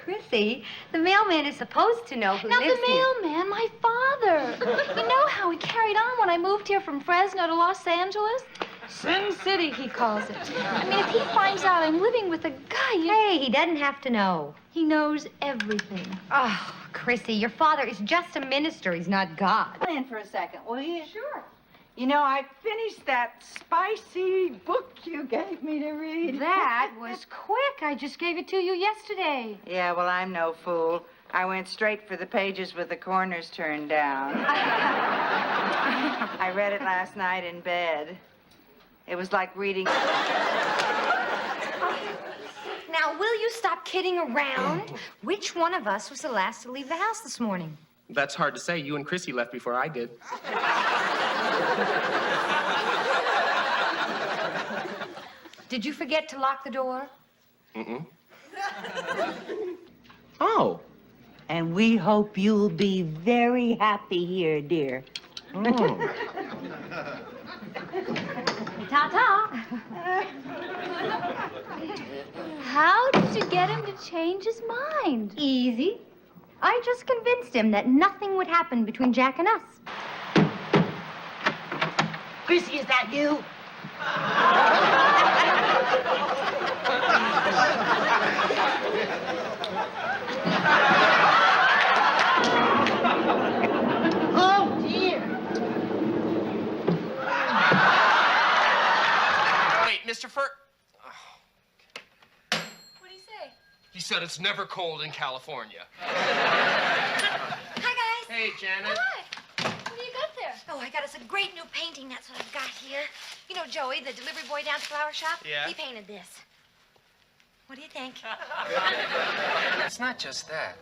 Chrissy, the mailman is supposed to know who Not lives the mailman, my father. You know how he carried on when I moved here from Fresno to Los Angeles? Sin City, he calls it. I mean, if he finds out I'm living with a guy, Hey, he doesn't have to know. He knows everything. Oh, Chrissy, your father is just a minister. He's not God. Come in for a second, will you? Sure. You know, I finished that spicy book you gave me to read. That was quick. I just gave it to you yesterday. Yeah, well, I'm no fool. I went straight for the pages with the corners turned down. I read it last night in bed. It was like reading... Now, will you stop kidding around? Which one of us was the last to leave the house this morning? That's hard to say. You and Chrissy left before I did. Did you forget to lock the door? Mm-mm. Oh. And we hope you'll be very happy here, dear. Oh. Ta-ta. How did you get him to change his mind? Easy. I just convinced him that nothing would happen between Jack and us. Chrissy, is that you? Oh, dear. Wait, Mr. Fur... What'd he say? He said it's never cold in California. Hi, guys. Hey, Janet. Hi. What do you got there? Oh, I got us a great new painting. That's what I've got here. You know Joey, the delivery boy down at the flower shop? Yeah. He painted this. What do you think? It's not just that.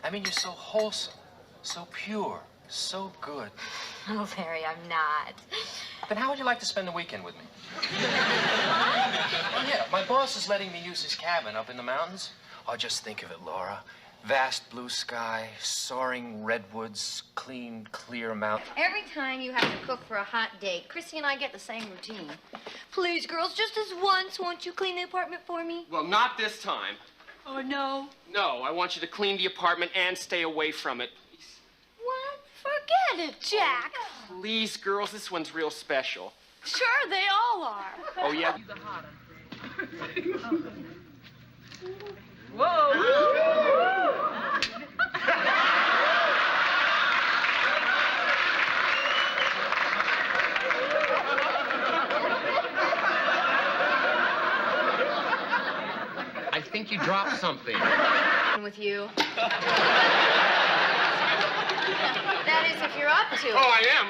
I mean, you're so wholesome, so pure, so good. Oh, Larry, I'm not. Then how would you like to spend the weekend with me? Well, yeah, my boss is letting me use his cabin up in the mountains. Oh, just think of it, Laura. Vast blue sky, soaring redwoods, clean, clear mountains. Every time you have to cook for a hot date, Chrissy and I get the same routine. Please, girls, just this once, won't you clean the apartment for me? Well, not this time. Oh, no. No, I want you to clean the apartment and stay away from it. What? Forget it, Jack. Please, girls, this one's real special. Sure, they all are. Oh, yeah? I think you dropped something. With you. That is, if you're up to it. Oh, I am.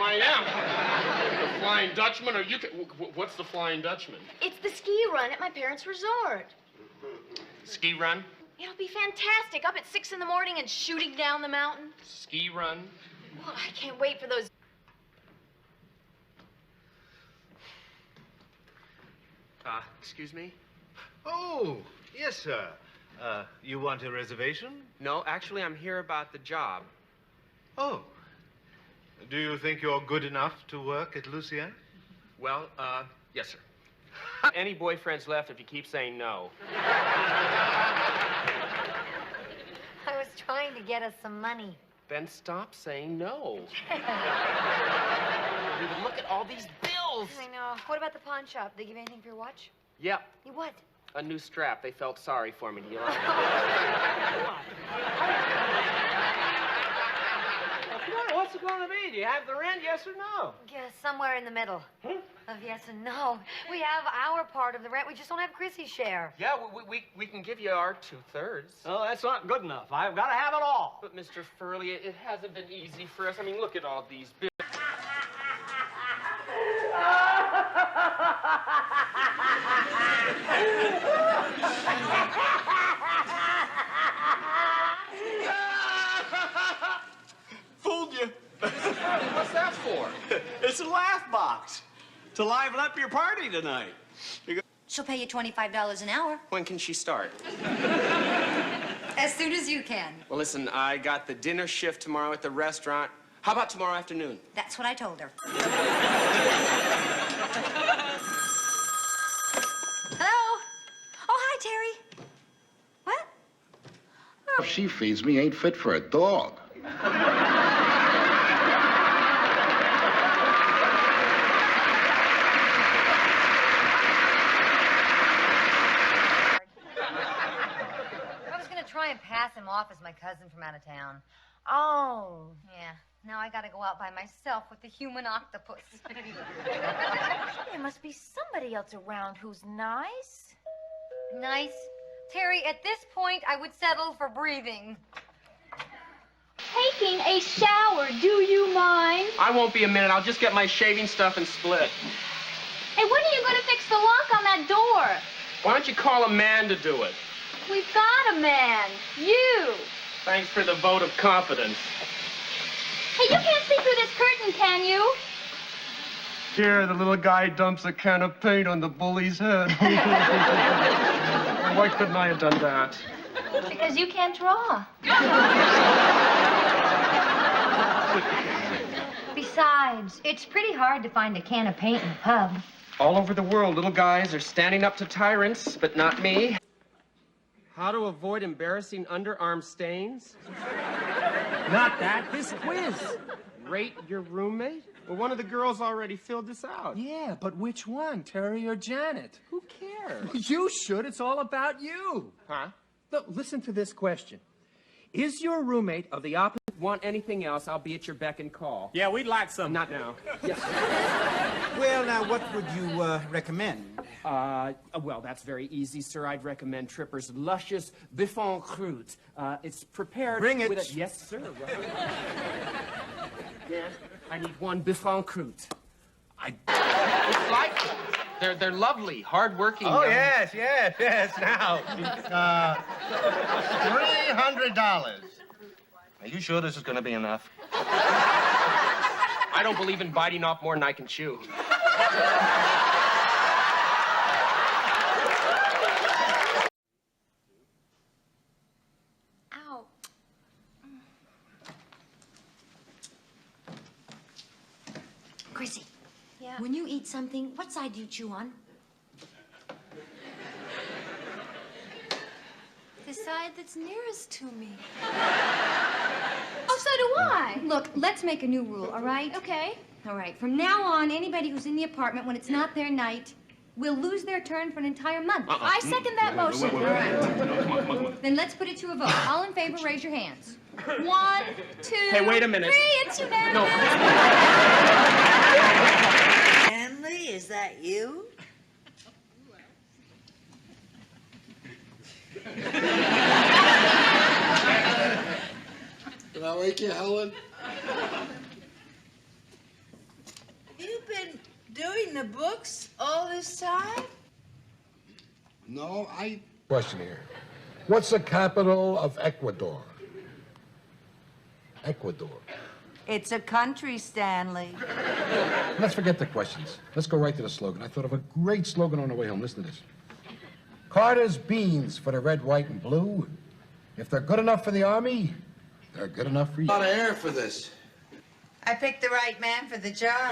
The Flying Dutchman, or you can... What's the Flying Dutchman? It's the ski run at my parents' resort. Ski run? It'll be fantastic. Up at 6 in the morning and shooting down the mountain. Ski run? Well, I can't wait for those. Excuse me? Oh, yes, sir. You want a reservation? No, actually, I'm here about the job. Oh. Do you think you're good enough to work at Lucien? Well, yes, sir. Any boyfriends left if you keep saying no? I was trying to get us some money. Then stop saying no. Look at all these bills. I know. What about the pawn shop? They give you anything for your watch? Yep, You what? a new strap. They felt sorry for me. Do you like it? What's it going to be? Do you have the rent, yes or no? Yeah, somewhere in the middle. Of yes and no. We have our part of the rent. We just don't have Chrissy's share. Yeah, we can give you our 2/3. Oh, that's not good enough. I've got to have it all. But, Mr. Furley, it hasn't been easy for us. I mean, look at all these bills. Fooled you. What's that for? It's a laugh box to liven up your party tonight. She'll pay you $25 an hour. When can she start? As soon as you can. Well, listen, I got the dinner shift tomorrow at the restaurant. How about tomorrow afternoon? That's what I told her. Hello? Oh, hi, Terry. What? If she feeds me, ain't fit for a dog. I was gonna try and pass him off as my cousin from out of town. Oh. Yeah, now I gotta go out by myself with the human octopus. There must be somebody else around who's nice. Nice. Terry, at this point, I would settle for breathing. Taking a shower, do you mind? I won't be a minute. I'll just get my shaving stuff and split. Hey, when are you going to fix the lock on that door? Why don't you call a man to do it? We've got a man. You. Thanks for the vote of confidence. Hey, you can't see through this curtain, can you? Here, the little guy dumps a can of paint on the bully's head. Why couldn't I have done that? Because you can't draw. Besides, it's pretty hard to find a can of paint in a pub. All over the world, little guys are standing up to tyrants, but not me. How to avoid embarrassing underarm stains? Not that, this quiz. Rate your roommate? Well, one of the girls already filled this out. Yeah, but which one, Terry or Janet? Who cares? You should. It's all about you. Huh? Look, listen to this question. Is your roommate of the opposite? Want anything else, I'll be at your beck and call. Yeah, we'd like some. Not now. Yes. Well, now, what would you recommend? Well, that's very easy, sir. I'd recommend Tripper's luscious Biffon Croûte. It's prepared Bring it. with a... Yes, sir. Yeah, I need one Biffon Croûte. It's like they're lovely, hard-working. Oh, young- yes. Now, $300. Are you sure this is going to be enough? I don't believe in biting off more than I can chew. Ow. Chrissy. Yeah? When you eat something, what side do you chew on? The side that's nearest to me. Oh, so do I. Look, let's make a new rule, all right? Okay. All right. From now on, anybody who's in the apartment when it's not their night will lose their turn for an entire month. I second that motion. All right. Then let's put it to a vote. All in favor, raise your hands. 1, 2. Hey, wait a minute. 3. It's unanimous. No. Stanley, is that you? Did I wake you, Helen? You've been doing the books all this time? No, Question here. What's the capital of Ecuador? Ecuador. It's a country, Stanley. Let's forget the questions. Let's go right to the slogan. I thought of a great slogan on the way home. Listen to this. Carter's beans for the red, white, and blue. If they're good enough for the Army, they're good enough for you. A lot of air for this. I picked the right man for the job.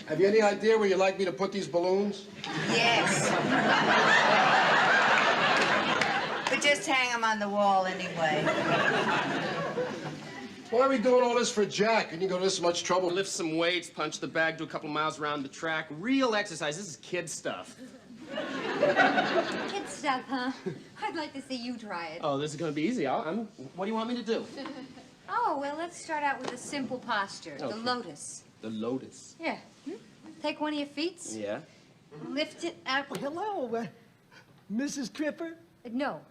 Have you any idea where you'd like me to put these balloons? Yes. But just hang them on the wall anyway. Why are we doing all this for Jack? And you go to this much trouble? Lift some weights, punch the bag, do a couple miles around the track. Real exercise. This is kid stuff. Kid stuff, huh? I'd like to see you try it. Oh, this is going to be easy. What do you want me to do? Oh, well, let's start out with a simple posture. Okay. The lotus. The lotus. Yeah. Take one of your feet. Yeah. Lift it up. Hello, Mrs. Tripper? No.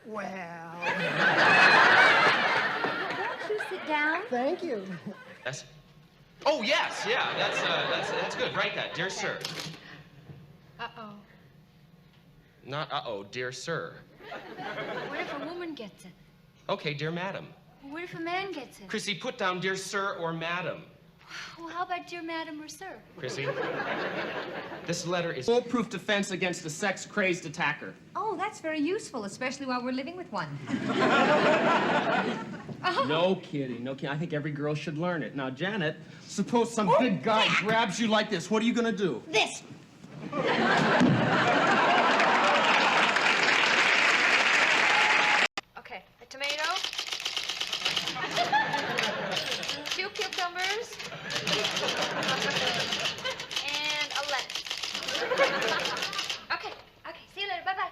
Well. Won't you sit down? Thank you. That's. Oh yes, yeah. That's good. Write that, dear sir. Uh-oh. Not uh-oh, dear sir. What if a woman gets it? Okay, dear madam. What if a man gets it? Chrissy, put down dear sir or madam. Well, how about dear Madam or sir? Chrissy, this letter is foolproof defense against a sex-crazed attacker. Oh, that's very useful, especially while we're living with one. No kidding, no kidding. I think every girl should learn it. Now, Janet, suppose some big guy grabs you like this. What are you gonna do? This. Okay, a tomato. 2 cucumbers. And a lettuce. Okay, see you later. Bye-bye.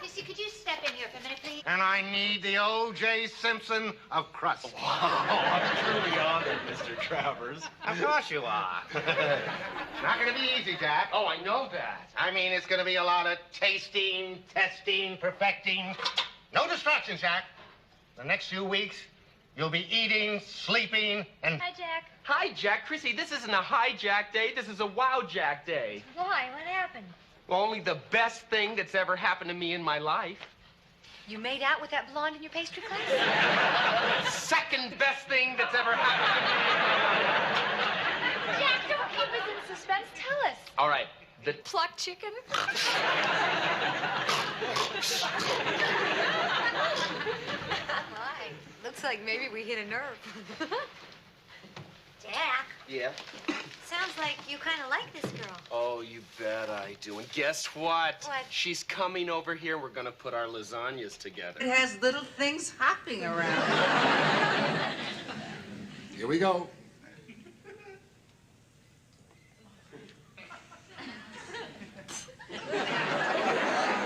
Missy, could you step in here for a minute, please? And I need the O.J. Simpson of crust. Wow, I'm truly honored, Mr. Travers. Of course you are. Not going to be easy, Jack. Oh, I know that. I mean, it's going to be a lot of tasting, testing, perfecting. No distractions, Jack. The next few weeks, you'll be eating, sleeping, and... Hi, Jack. Hi, Jack. Chrissy, this isn't a hijack day. This is a wow Jack day. Why? What happened? Well, only the best thing that's ever happened to me in my life. You made out with that blonde in your pastry class? Second best thing that's ever happened to me. Jack, don't keep us in suspense. Tell us. All right. The Plucked chicken? My, looks like maybe we hit a nerve. Jack, Yeah? sounds like you kind of like this girl. Oh, you bet I do. And guess what? What? She's coming over here. We're going to put our lasagnas together. It has little things hopping around. Here we go.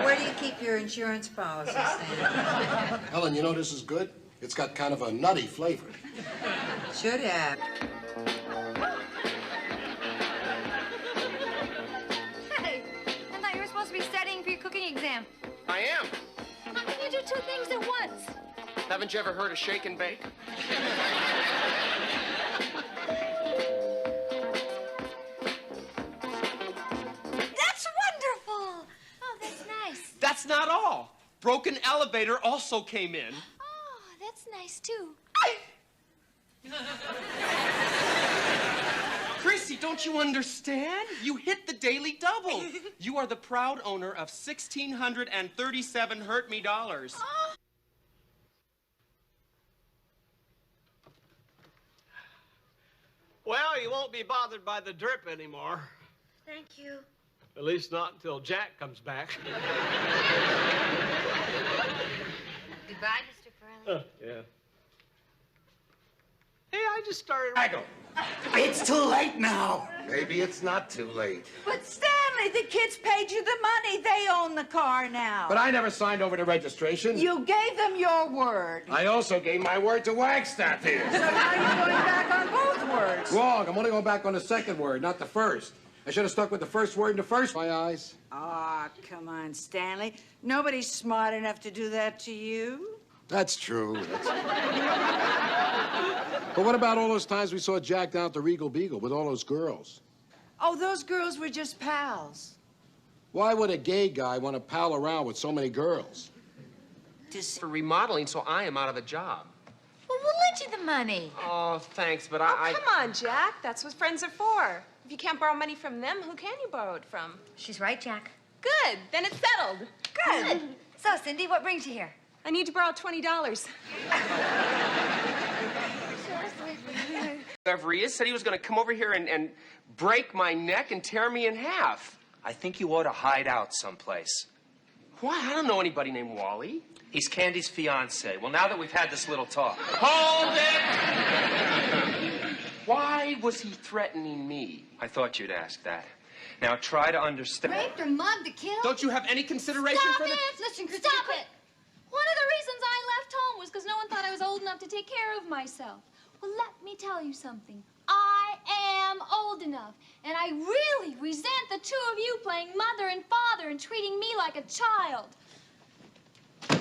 Where do you keep your insurance policy, Stan? Helen, you know this is good? It's got kind of a nutty flavor. Should have. Hey, I thought you were supposed to be studying for your cooking exam. I am. How can you do 2 things at once? Haven't you ever heard of shake and bake? That's wonderful. Oh, that's nice. That's not all. Broken elevator also came in. Oh, that's nice, too. Chrissy, don't you understand? You hit the daily double. You are the proud owner of 1,637 hurt me dollars. Well, you won't be bothered by the drip anymore. Thank you. At least not until Jack comes back. Goodbye, Mr. Farley. Yeah. Hey, I just started... It's too late now. Maybe it's not too late. But Stanley, the kids paid you the money. They own the car now. But I never signed over the registration. You gave them your word. I also gave my word to Wagstaff here. So now you're going back on both words. Wrong. I'm only going back on the second word, not the first. I should have stuck with the first word in the first. My eyes. Ah, come on, Stanley. Nobody's smart enough to do that to you. That's true. But what about all those times we saw Jack down at the Regal Beagle with all those girls? Oh, those girls were just pals. Why would a gay guy want to pal around with so many girls? For remodeling, so I am out of a job. Well, we'll lend you the money. Oh, thanks, but Oh, come on, Jack. That's what friends are for. If you can't borrow money from them, who can you borrow it from? She's right, Jack. Good. Then it's settled. Good. So, Cindy, what brings you here? I need to borrow $20. Whoever he is said he was going to come over here and break my neck and tear me in half. I think you ought to hide out someplace. Why? I don't know anybody named Wally. He's Candy's fiance. Well, now that we've had this little talk. Hold it! Why was he threatening me? I thought you'd ask that. Now try to understand. Raped or mugged to kill? Don't you have any consideration Stop for it! the... Listen, Christy, Stop it! One of the reasons I left home was because no one thought I was old enough to take care of myself. Well, let me tell you something. I am old enough, and I really resent the 2 of you playing mother and father and treating me like a child. So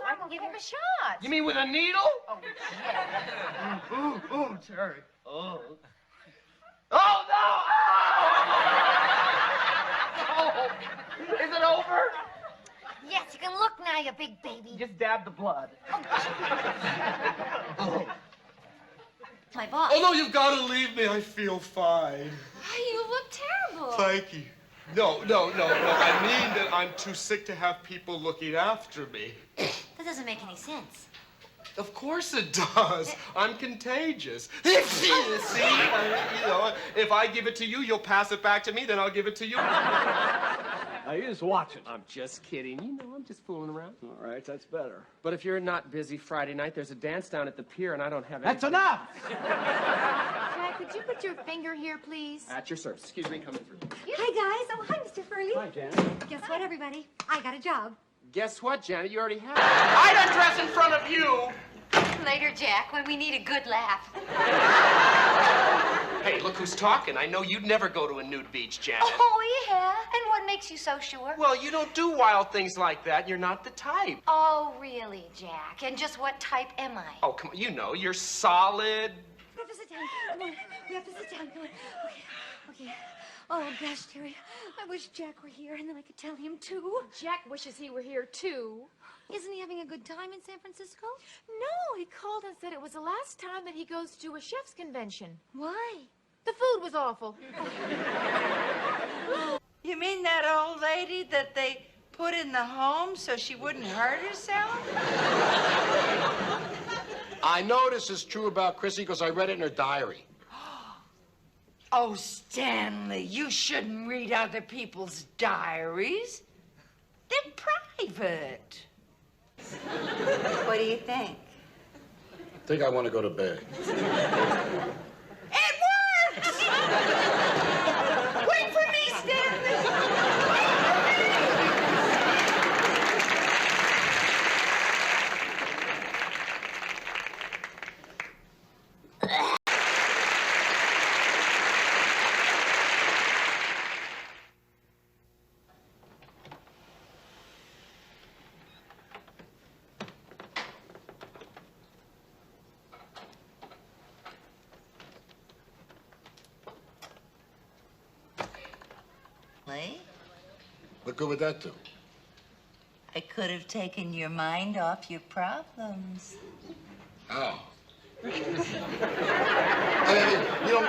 I can give him a shot. You mean with a needle? Oh, yeah. Ooh, Terry. Oh. Oh, no! Oh! Is it over? Yes, you can look now, you big baby. Just dab the blood. My boss. Oh, no, you've got to leave me. I feel fine. You look terrible. Thank you. No. I mean that I'm too sick to have people looking after me. That doesn't make any sense. Of course it does. I'm contagious. See, you know, if I give it to you, you'll pass it back to me, then I'll give it to you. Now, you just watch it. I'm just kidding. You know, I'm just fooling around. All right, that's better. But if you're not busy Friday night, there's a dance down at the pier, and I don't have That's anything. enough! Jack, could you put your finger here, please? At your service. Excuse me, coming through. Hi, guys. Oh, hi, Mr. Furley. Hi, Janet. Guess what, everybody? I got a job. Guess what, Janet? You already have it. I don't dress in front of you. Later, Jack, when we need a good laugh. Hey, look who's talking. I know you'd never go to a nude beach, Janet. Oh, yeah? And what makes you so sure? Well, you don't do wild things like that. You're not the type. Oh, really, Jack? And just what type am I? Oh, come on. You know, you're solid. We have to sit down. Come on. We have to sit down. Come on. Okay. Oh, gosh, Terry. I wish Jack were here, and then I could tell him, too. Jack wishes he were here, too. Isn't he having a good time in San Francisco? No, he called and said it was the last time that he goes to a chef's convention. Why? The food was awful. You mean that old lady that they put in the home so she wouldn't hurt herself? I know this is true about Chrissy because I read it in her diary. Oh, Stanley, you shouldn't read other people's diaries. They're private. What do you think? I think I want to go to bed. It works! Wait for me, Stanley! What good would that do? I could have taken your mind off your problems. How? You know,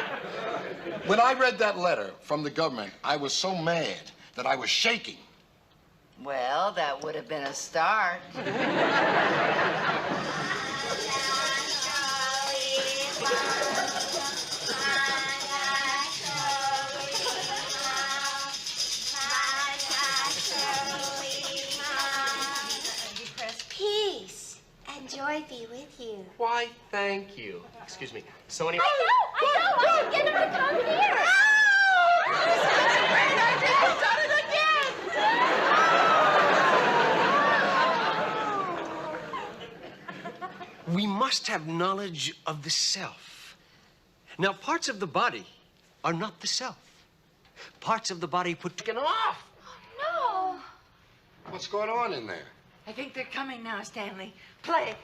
when I read that letter from the government, I was so mad that I was shaking. Well, that would have been a start. Peace and joy be with you. Why, thank you. Excuse me. So anyway... I know! I should get him to come here! We must have knowledge of the self. Now, parts of the body are not the self. Parts of the body put together off. No! What's going on in there? I think they're coming now, Stanley. Play.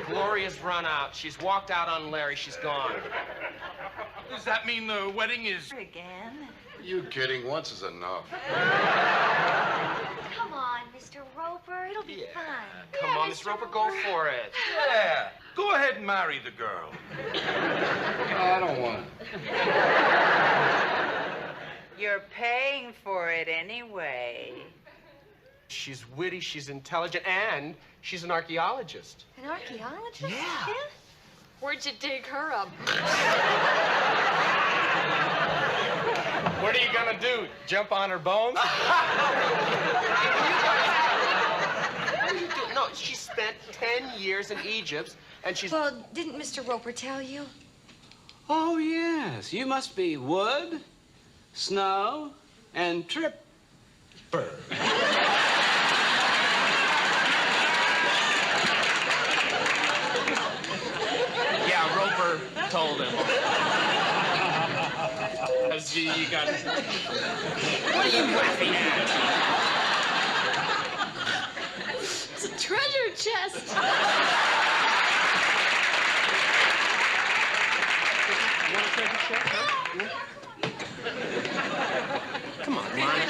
Gloria's run out. She's walked out on Larry. She's gone. Does that mean the wedding is... Again? You kidding? Once is enough. Come on, Mr. Roper. It'll be fun. Come on, Miss Roper, go for it. Yeah. Go ahead and marry the girl. I don't want it. You're paying for it anyway. She's witty, she's intelligent, and she's an archaeologist. An archaeologist? Yeah. Where'd you dig her up? What are you gonna do? Jump on her bones? What are you doing? No, she spent 10 years in Egypt, and she's... Well, didn't Mr. Roper tell you? Oh, yes. You must be wood, snow, and tripper. Yeah, Roper told him. You got it. What are you laughing at? It's a treasure chest. You want to take a check, huh? Come on, Lana.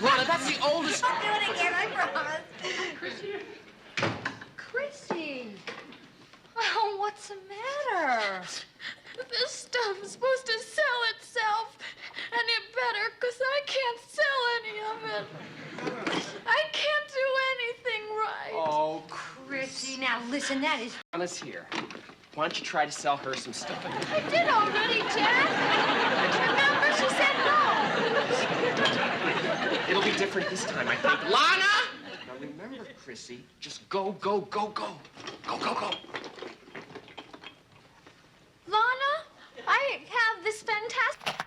Lana, that's the oldest... I'll do it again, I promise. Chrissy. Oh, what's the matter? This stuff is supposed to sell itself, and it better, because I can't sell any of it. I can't do anything right. Oh, Chrissy, now listen, that is... Lana's here. Why don't you try to sell her some stuff? I did already, Jack. Remember, she said no. It'll be different this time, I think. Lana! Now remember, Chrissy, just go, go, go, go. Go, go, go. Lana, I have this fantastic...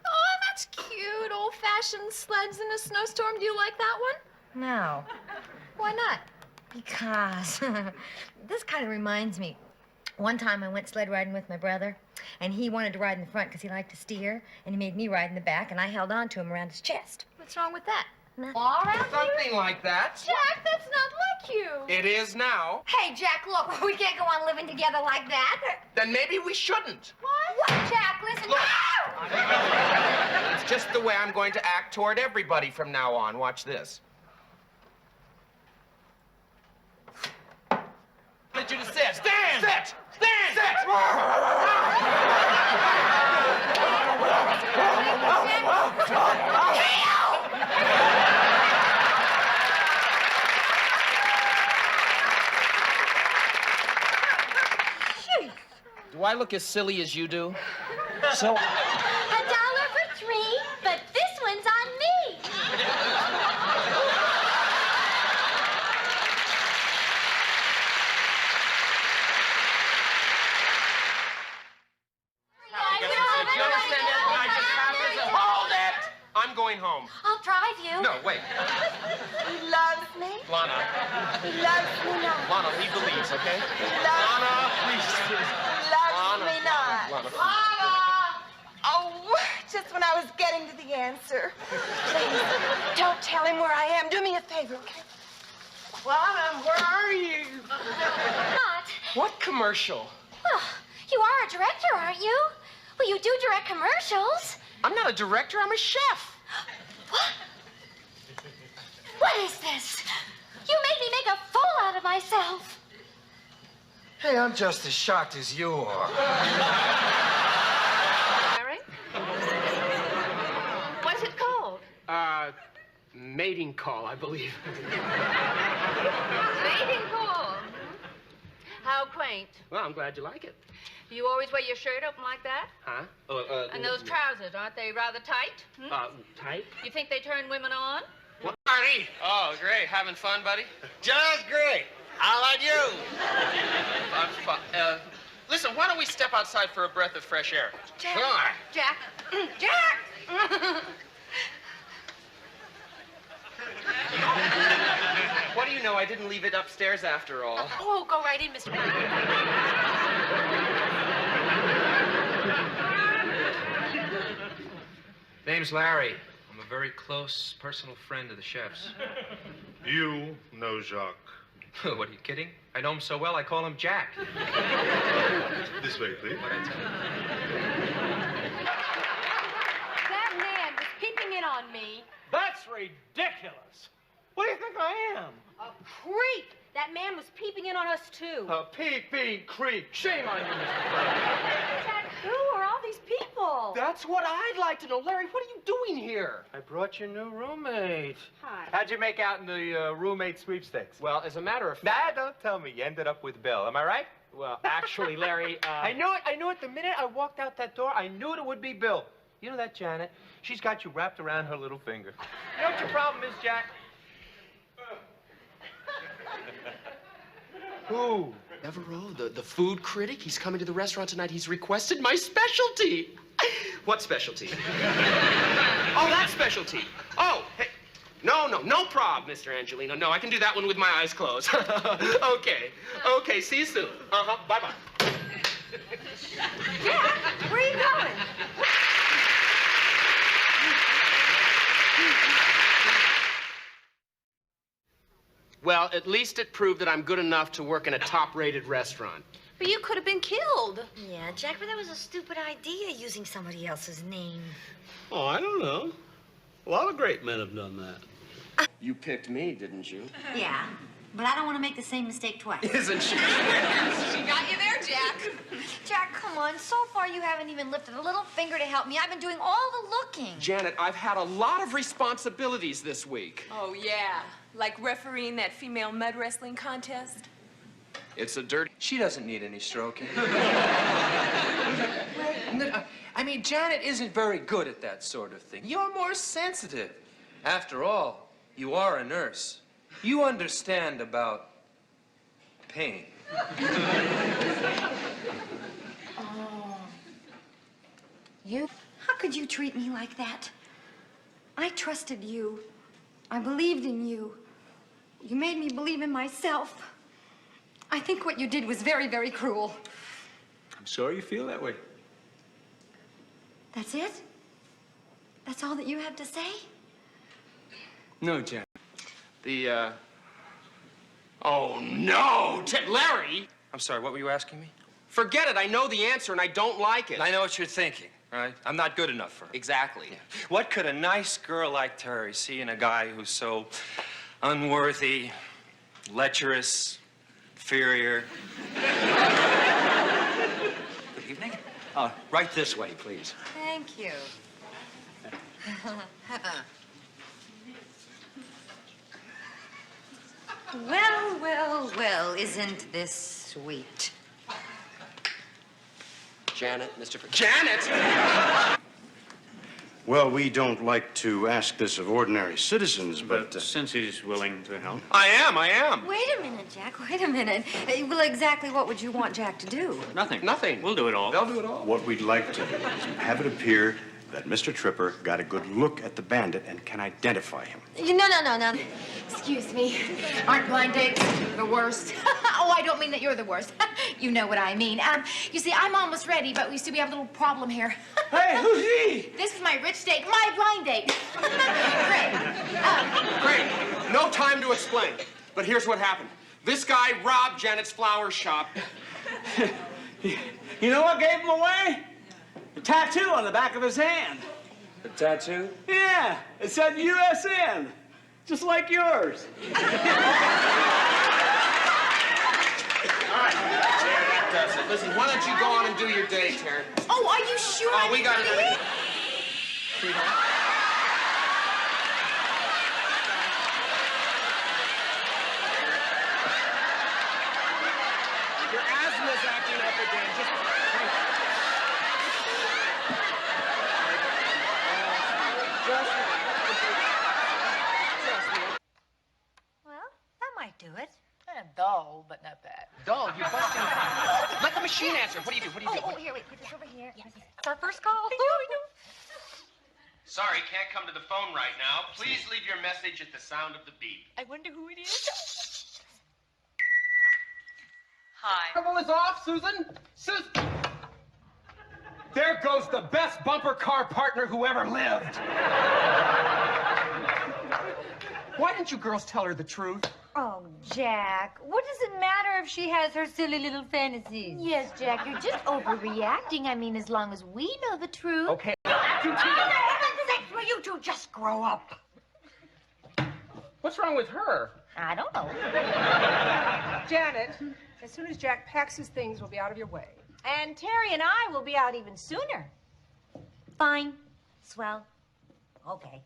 Oh, that's cute. Old-fashioned sleds in a snowstorm. Do you like that one? No. Why not? Because this kind of reminds me. One time I went sled riding with my brother, and he wanted to ride in the front because he liked to steer, and he made me ride in the back, and I held on to him around his chest. What's wrong with that? Nothing. All around Something like that. Jack, that's not like you. It is now. Hey, Jack, look, we can't go on living together like that. Then maybe we shouldn't. What, Jack? Listen. Look. No! It's just the way I'm going to act toward everybody from now on. Watch this. I need you to sit. Stand! Sit! Stand! Sit! Do I look as silly as you do? So... $1 for 3, but this one's on me. Hold it! I'm going home. I'll drive you. No, wait. He loves me. Lana. He loves me not. Lana, leave the leaves, okay? Lana, please. He loves me not. Lana. Oh, just when I was getting to the answer. Please, don't tell him where I am. Do me a favor, okay? Lana, where are you? Not. What commercial? Well, you are a director, aren't you? Well, you do direct commercials. I'm not a director, I'm a chef. What? What is this? You made me make a fool out of myself. Hey, I'm just as shocked as you are. Larry? What's it called? Mating call, I believe. Mating call. How quaint. Well, I'm glad you like it. Do you always wear your shirt open like that? Huh? And those trousers, aren't they rather tight? Tight? You think they turn women on? What? Marty! Oh, great. Having fun, buddy? Just great. How about you? I'm fun. Listen, why don't we step outside for a breath of fresh air? Jack. Sure. Jack. Jack! What do you know? I didn't leave it upstairs after all. Oh, go right in, Mr. Name's Larry. I'm a very close personal friend of the chef's. You know Jacques. What, are you kidding? I know him so well, I call him Jack. This way, please. What'd I tell you? That man was peeping in on me. That's ridiculous. What do you think I am? A creep. That man was peeping in on us, too. A peeping creep. Shame on you, Mr. Jack, who are all these people? That's what I'd like to know. Larry, what are you doing here? I brought your new roommate. Hi. How'd you make out in the roommate sweepstakes? Well, as a matter of Nah, fact... don't tell me. You ended up with Bill. Am I right? Well, actually, Larry, I knew it the minute I walked out that door. I knew it would be Bill. You know that Janet? She's got you wrapped around her little finger. You know what your problem is, Jack? Who? Devereaux, the food critic, he's coming to the restaurant tonight. He's requested my specialty. What specialty? Oh, that specialty. Oh, hey. No problem, Mr. Angelino. No, I can do that one with my eyes closed. Okay, see you soon. Bye-bye. Jack, where are you going? Well, at least it proved that I'm good enough to work in a top-rated restaurant. But you could have been killed. Yeah, Jack, but that was a stupid idea, using somebody else's name. Oh, I don't know. A lot of great men have done that. You picked me, didn't you? Yeah, but I don't want to make the same mistake twice. Isn't she? She got you there, Jack. Jack, come on. So far, you haven't even lifted a little finger to help me. I've been doing all the looking. Janet, I've had a lot of responsibilities this week. Oh, yeah. Like refereeing that female mud wrestling contest? It's a dirty... She doesn't need any stroking. I mean, Janet isn't very good at that sort of thing. You're more sensitive. After all, you are a nurse. You understand about pain. Oh. You? How could you treat me like that? I trusted you. I believed in you. You made me believe in myself. I think what you did was very, very cruel. I'm sorry you feel that way. That's it? That's all that you have to say? No, Jack. Oh, no! Larry! I'm sorry, what were you asking me? Forget it. I know the answer, and I don't like it. I know what you're thinking, all right? I'm not good enough for her. Exactly. Yeah. What could a nice girl like Terry see in a guy who's so unworthy, lecherous, inferior? Good evening. Right this way, please. Thank you. Well, well, well, isn't this sweet? Janet, Janet! Well, we don't like to ask this of ordinary citizens, but since he's willing to help. I am. Wait a minute, Jack. Wait a minute. Well, exactly what would you want Jack to do? Nothing. We'll do it all. They'll do it all. what we'd like to do is have it appear that Mr. Tripper got a good look at the bandit and can identify him. No. Excuse me. Aren't blind dates the worst? Oh, I don't mean that you're the worst. You know what I mean. You see, I'm almost ready, but we have a little problem here. Hey, who's he? This is my rich date, my blind date. Great. No time to explain. But here's what happened. This guy robbed Janet's flower shop. You know what gave him away? The tattoo on the back of his hand. The tattoo? Yeah, it said USN, just like yours. All right. There, that does it. Listen, why don't you go on and do your day, Karen? Oh, are you sure? Oh, we got it. Your asthma's acting up again. Just... Well, that might do it. Dull, but not bad. Dull, you're busting. Let the machine answer. What do you do? Oh, here, wait. Put this over here. It's our first call. Sorry, can't come to the phone right now. Please leave your message at the sound of the beep. I wonder who it is. Hi. Trouble is off, Susan. There goes the best bumper car partner who ever lived. Why didn't you girls tell her the truth? Oh, Jack, what does it matter if she has her silly little fantasies? Yes, Jack, you're just overreacting. I mean, as long as we know the truth. Okay. Will you two just grow up? What's wrong with her? I don't know. Janet, as soon as Jack packs his things, we'll be out of your way. And Terry and I will be out even sooner. Fine. Swell. Okay.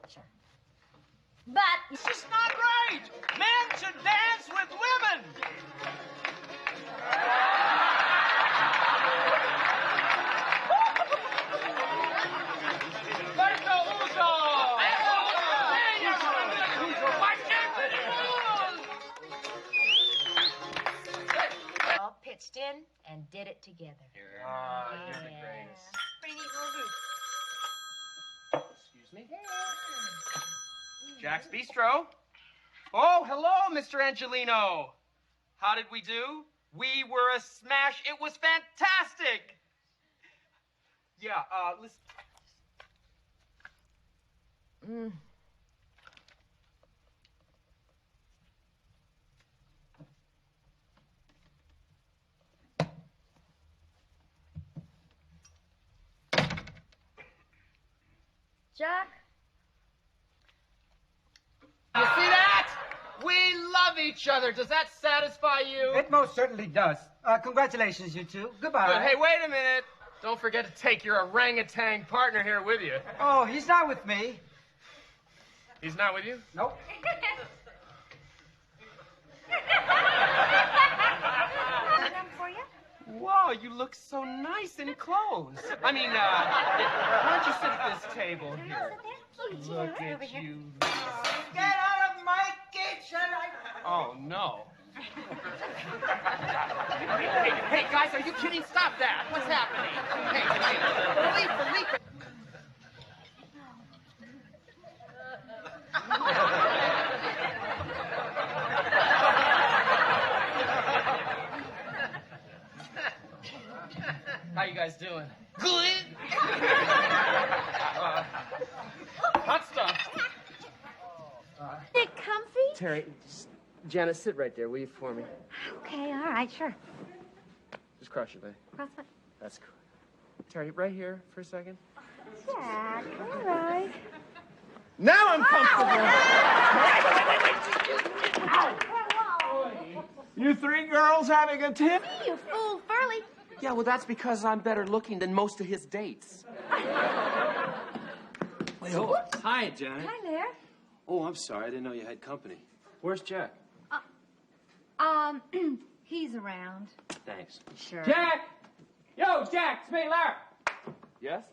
Sure. But It's just not right. Men should dance with women. All pitched in and did it together. Pretty neat little group. Excuse me. Jack's Bistro. Oh, hello, Mr. Angelino. How did we do? We were a smash. It was fantastic. Yeah, listen. Jack? You see that? We love each other. Does that satisfy you? It most certainly does. Congratulations, you two. Goodbye. Good. Hey, wait a minute. Don't forget to take your orangutan partner here with you. Oh, he's not with me. He's not with you? Nope. For you? Wow, you look so nice in clothes. I mean, why don't you sit at this table here? Look at you. Get out of my kitchen! Oh, no. Hey, guys, are you kidding? Stop that. What's happening? Hey, Felipe. How you guys doing? Good. Hot stuff. Is it comfy? Terry, Janet, sit right there, will you, for me? Okay, all right, sure. Just cross your leg. Cross my... That's cool. Terry, right here for a second. Jack, all right. Now I'm comfortable. You three girls having a tip? You fool, Furley. Yeah, well, that's because I'm better looking than most of his dates. Wait, hold on. Hi, Janet. Hi there. Oh, I'm sorry. I didn't know you had company. Where's Jack? He's around. Thanks. Sure. Jack! Yo, Jack, it's me, Larry. Yes?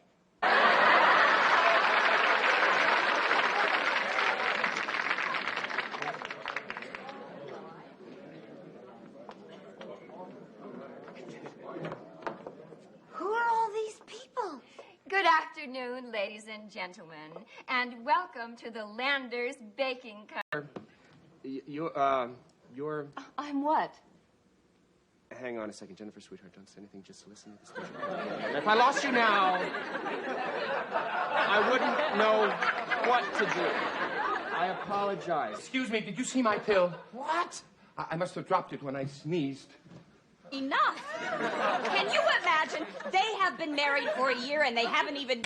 Who are all these people? Good afternoon, ladies and gentlemen, and welcome to the Landers Baking Company. You're... I'm what? Hang on a second, Jennifer, sweetheart. Don't say anything. Just listen to the speech. And if I lost you now, I wouldn't know what to do. I apologize. Excuse me, did you see my pill? What? I must have dropped it when I sneezed. Enough! Can you imagine? They have been married for a year and they haven't even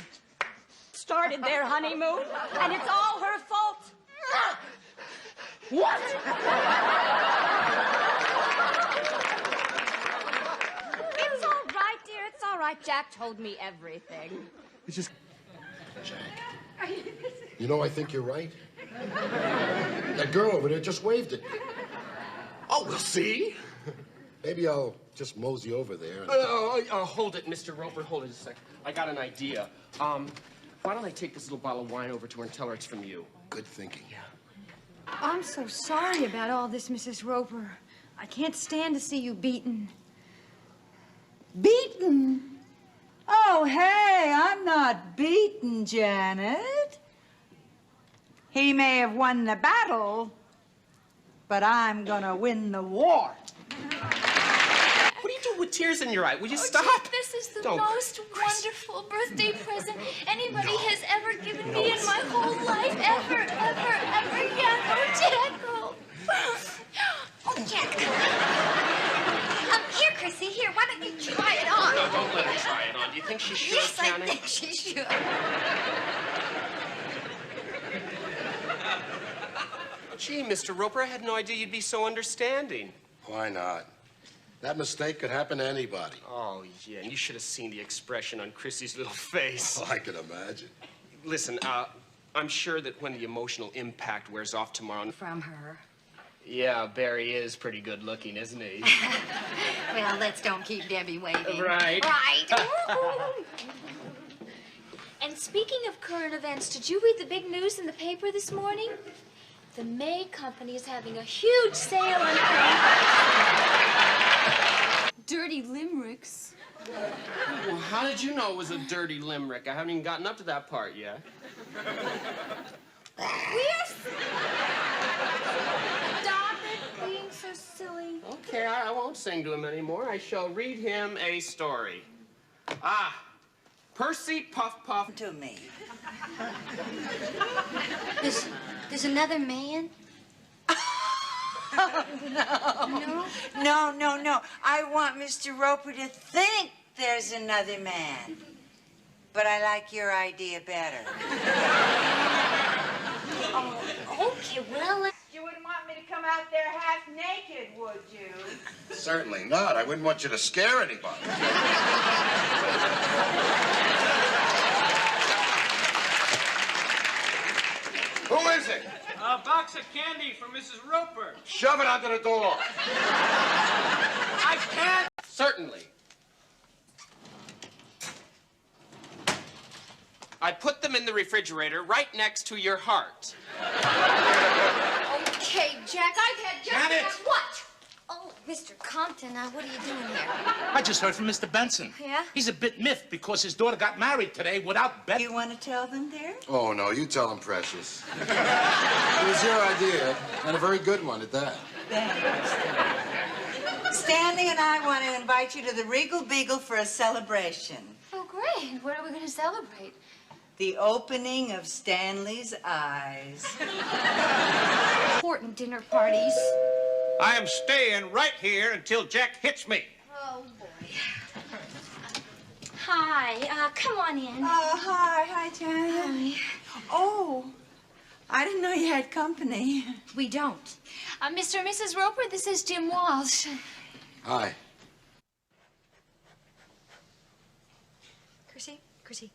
started their honeymoon, and it's all her fault. What? It's all right, dear. It's all right. Jack told me everything. It's just... Jack. You know, I think you're right. That girl over there just waved at me. Oh, we'll see. Maybe I'll just mosey over there. And... Hold it, Mr. Roper. Hold it a sec. I got an idea. Why don't I take this little bottle of wine over to her and tell her it's from you? Good thinking. Yeah. I'm so sorry about all this, Mrs. Roper. I can't stand to see you beaten. Beaten? Oh, hey, I'm not beaten, Janet. He may have won the battle, but I'm gonna win the war. What are you doing with tears in your eye? Will you stop? Jack, this is the Don't. most wonderful birthday present anybody has ever given me in my whole life. Ever. Yeah, oh, Jack. Oh, Jack. Here, Chrissy, here. Why don't you try it on? No, don't let her try it on. Do you think she should, Yes, I Janet? think she should. Gee, Mr. Roper, I had no idea you'd be so understanding. Why not? That mistake could happen to anybody. Oh, yeah, and you should have seen the expression on Chrissy's little face. Oh, I can imagine. Listen, I'm sure that when the emotional impact wears off tomorrow... From her. Yeah, Barry is pretty good looking, isn't he? Well, let's don't keep Debbie waiting. Right. Right. And speaking of current events, did you read the big news in the paper this morning? The May Company is having a huge sale on dirty limericks. Well, how did you know it was a dirty limerick? I haven't even gotten up to that part yet. Yes! Stop it being so silly. Okay, I won't sing to him anymore. I shall read him a story. Percy Puff Puff. To me. There's another man? Oh, no. No. I want Mr. Roper to think there's another man. but I like your idea better. Oh, okay, well... You wouldn't want me to come out there half naked, would you? Certainly not. I wouldn't want you to scare anybody. Who is it? A box of candy for Mrs. Roper. Shove it under the door. I can't. Certainly. I put them in the refrigerator right next to your heart. Okay, Jack, I've had just... Janet! What? Oh, Mr. Compton, what are you doing here? I just heard from Mr. Benson. Yeah? He's a bit miffed because his daughter got married today without Bet. You want to tell them, dear? Oh, no, you tell him, Precious. It was your idea, and a very good one at that. Thanks. Stanley and I want to invite you to the Regal Beagle for a celebration. Oh, great. What are we going to celebrate? The opening of Stanley's eyes. Important dinner parties. I am staying right here until Jack hits me. Oh, boy. Hi, come on in. Oh, hi. Hi, Janet. Hi. Oh, I didn't know you had company. We don't. Mr. and Mrs. Roper, this is Jim Walsh. Hi. Chrissy,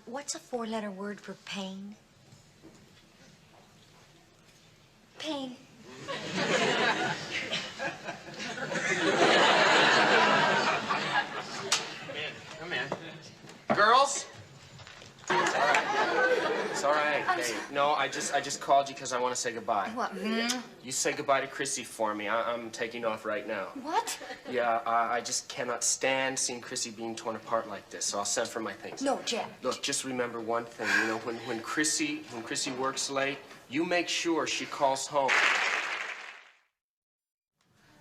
what's a four-letter word for pain? Pain. Come in. Girls? It's all right. Hey, no, I just called you because I want to say goodbye. What? You say goodbye to Chrissy for me. I'm taking off right now. What? Yeah, I just cannot stand seeing Chrissy being torn apart like this, so I'll send for my things. No, Jack. Look, just remember one thing. You know, when Chrissy works late, you make sure she calls home.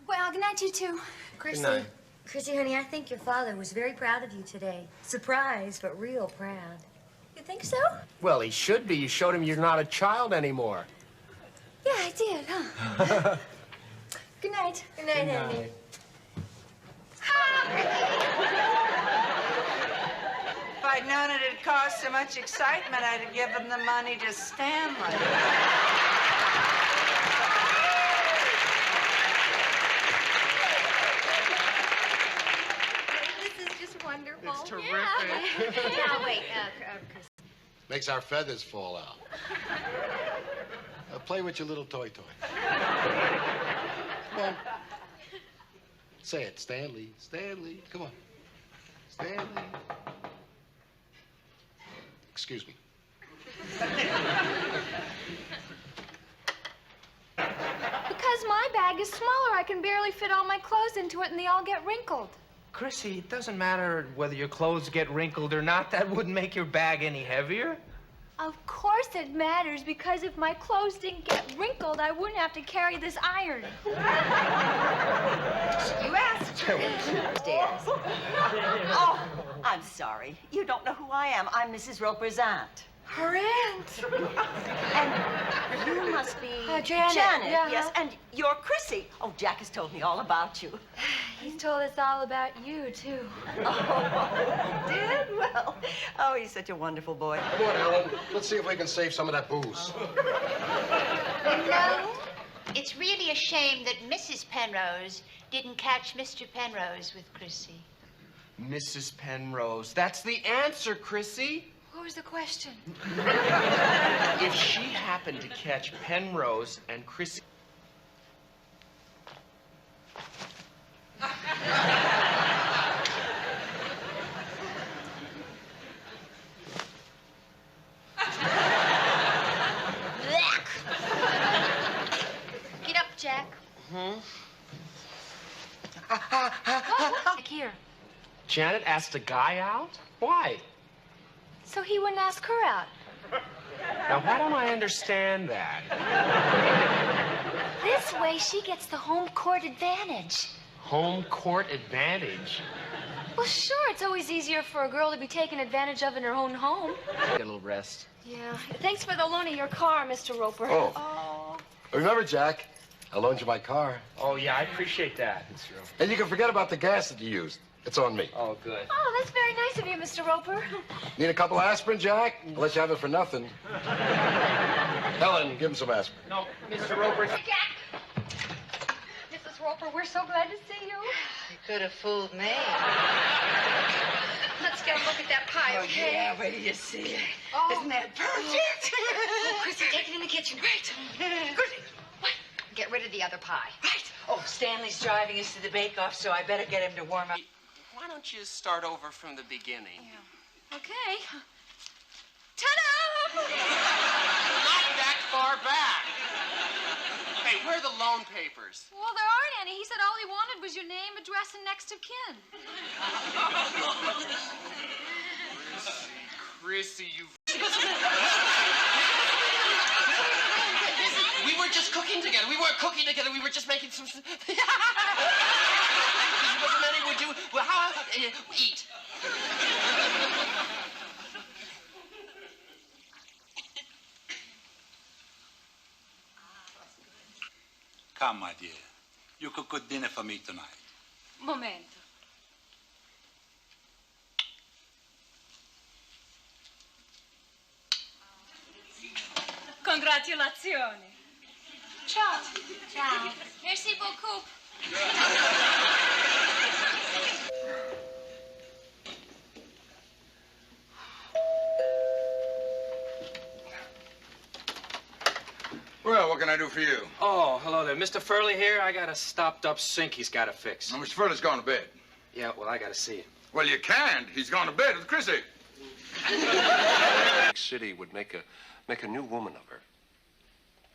Well, good night, you two. Chrissy. Good night. Chrissy, honey, I think your father was very proud of you today. Surprised, but real proud. You think so? Well, he should be. You showed him you're not a child anymore. Yeah, I did, huh? Good night. Good night, honey. If I'd known it'd cause so much excitement, I'd have given the money to Stanley. This is just wonderful. It's terrific. Now, wait, Chris. Makes our feathers fall out. Play with your little toy. Come on. Say it, Stanley. Stanley. Come on. Stanley. Excuse me. Because my bag is smaller, I can barely fit all my clothes into it, and they all get wrinkled. Chrissy, it doesn't matter whether your clothes get wrinkled or not. That wouldn't make your bag any heavier. Of course it matters, because if my clothes didn't get wrinkled, I wouldn't have to carry this iron. You asked her. Upstairs. Oh, I'm sorry. You don't know who I am. I'm Mrs. Roper's aunt. Her aunt. And you must be Janet. Yeah. Yes, and you're Chrissy. Oh, Jack has told me all about you. He's told us all about you, too. Oh, did? Well, oh, he's such a wonderful boy. Come on, Ellen. Let's see if we can save some of that booze. No, it's really a shame that Mrs. Penrose didn't catch Mr. Penrose with Chrissy. Mrs. Penrose. That's the answer, Chrissy. What was the question? If she happened to catch Penrose and Chrissy... Get up, Jack. Back here. Janet asked a guy out? Why? So he wouldn't ask her out. Now, why don't I understand that? This way, she gets the home court advantage. Home court advantage? Well, sure, it's always easier for a girl to be taken advantage of in her own home. Get a little rest. Yeah. Thanks for the loan of your car, Mr. Roper. Oh. Remember, Jack, I loaned you my car. Oh, yeah, I appreciate that. And you can forget about the gas that you used. It's on me. Oh, good. Oh, that's very nice of you, Mr. Roper. Need a couple of aspirin, Jack? I'll let you have it for nothing. Helen, give him some aspirin. No, Mr. Roper. Mrs. Roper, we're so glad to see you. You could have fooled me. Let's get a look at that pie, okay? Yeah, wait till you see it. Oh. Isn't that perfect? Oh, Chrissy, take it in the kitchen. Right. Chrissy, what? Get rid of the other pie. Right. Oh, Stanley's driving us to the bake-off, so I better get him to warm up. Why don't you start over from the beginning? Yeah. Okay. Ta-da! Not that far back. Hey, where are the loan papers? Well, there aren't any. He said all he wanted was your name, address, and next of kin. Chrissy, you... We were just cooking together. We weren't cooking together. We were just making some... Wasn't any, would you... Well, how... eat. Come, my dear. You cook good dinner for me tonight. Momento. Congratulazioni. Ciao. Ciao. Merci beaucoup. Well, what can I do for you? Oh, hello there. Mr. Furley here. I got a stopped-up sink he's got to fix. Now, Mr. Furley's gone to bed. Yeah, well, I got to see it. Well, you can't. He's gone to bed with Chrissy. Big city would make a new woman of her.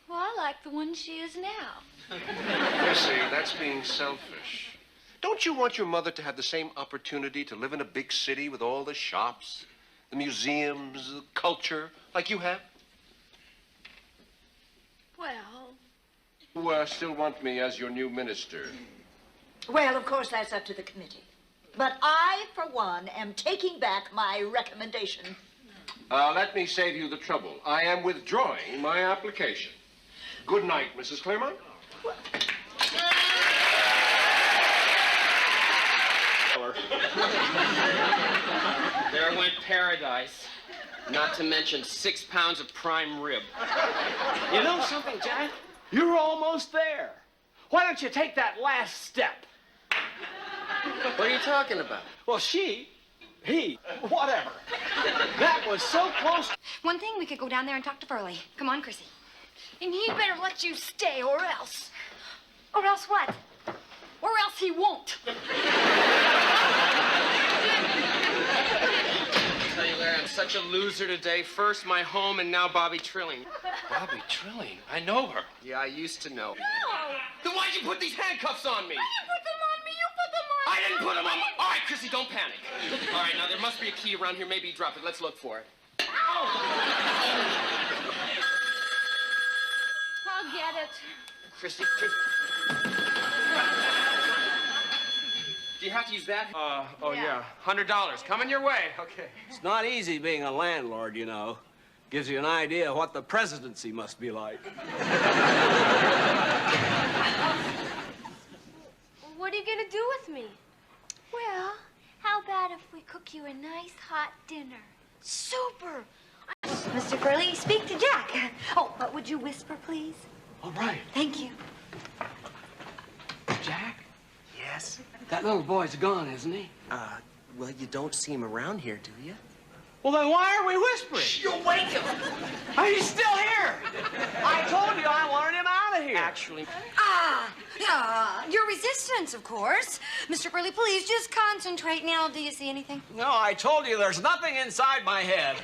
Well, I like the one she is now. Chrissy, that's being selfish. Don't you want your mother to have the same opportunity to live in a big city with all the shops, the museums, the culture, like you have? Well... You still want me as your new minister? Well, of course, that's up to the committee. But I, for one, am taking back my recommendation. Let me save you the trouble. I am withdrawing my application. Good night, Mrs. Claremont. There went paradise. Not to mention 6 pounds of prime rib. You know something, Jack? You're almost there. Why don't you take that last step? What are you talking about? Well, he, whatever. That was so close. One thing, we could go down there and talk to Furley. Come on, Chrissy. And he better let you stay, or else. Or else what? Or else he won't. I tell you, Larry, I'm such a loser today. First my home, and now Bobby Trilling. Bobby Trilling? I know her. Yeah, I used to know. No! Then why'd you put these handcuffs on me? I didn't put them on me. You put them on I me. didn't put them on me. All right, Chrissy, don't panic. All right, now there must be a key around here. Maybe you dropped it. Let's look for it. I'll get it. Chrissy. Do you have to use that? Yeah. $100. Coming your way. Okay. It's not easy being a landlord, you know. Gives you an idea of what the presidency must be like. What are you gonna do with me? Well, how about if we cook you a nice hot dinner? Super! Mr. Furley, speak to Jack. Oh, but would you whisper, please? All right. Thank you. Jack? Yes? That little boy's gone, isn't he? Well, you don't see him around here, do you? Well, then why are we whispering? You'll wake him. He's still here. I told you I wanted him out of here. Actually... Your resistance, of course. Mr. Furley, please just concentrate now. Do you see anything? No, I told you there's nothing inside my head.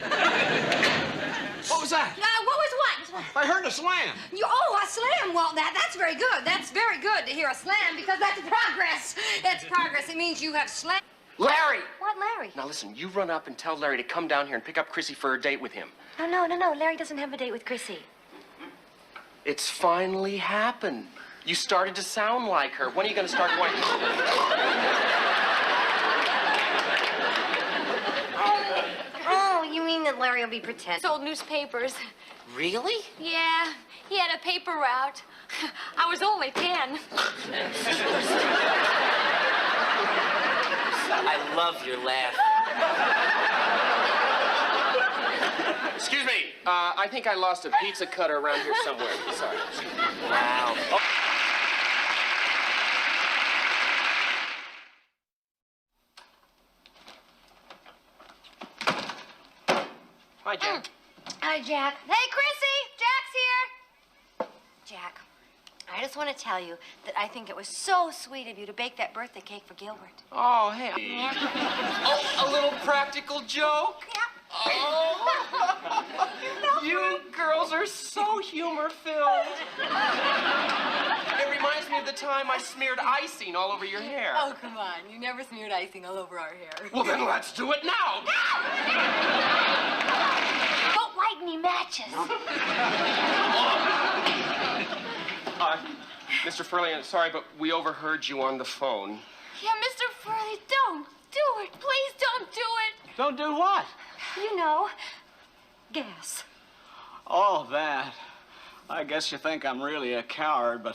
What was that? What was what? I heard a slam. A slam. Well, that's very good. That's very good to hear a slam because that's progress. That's progress. It means you have slammed. Larry! What, Larry? Now listen, you run up and tell Larry to come down here and pick up Chrissy for a date with him. No. Larry doesn't have a date with Chrissy. It's finally happened. You started to sound like her. When are you going to start going? Oh, you mean that Larry will be pretending? Sold newspapers. Really? Yeah, he had a paper route. I was only 10. I love your laugh. Excuse me. I think I lost a pizza cutter around here somewhere. Sorry. Wow. Oh. Hi, Jack. Hi, Jack. Hey, Chrissy! Jack's here! Jack, I just want to tell you that I think it was so sweet of you to bake that birthday cake for Gilbert. Oh, hey. Oh, a little practical joke? Yeah. Oh. You girls are so humor-filled. It reminds me of the time I smeared icing all over your hair. Oh, come on. You never smeared icing all over our hair. Well, then let's do it now. Don't light any matches. Mr. Furley, I'm sorry, but we overheard you on the phone. Yeah, Mr. Furley, don't do it. Please don't do it. Don't do what? You know, gas. Oh, that. I guess you think I'm really a coward, but...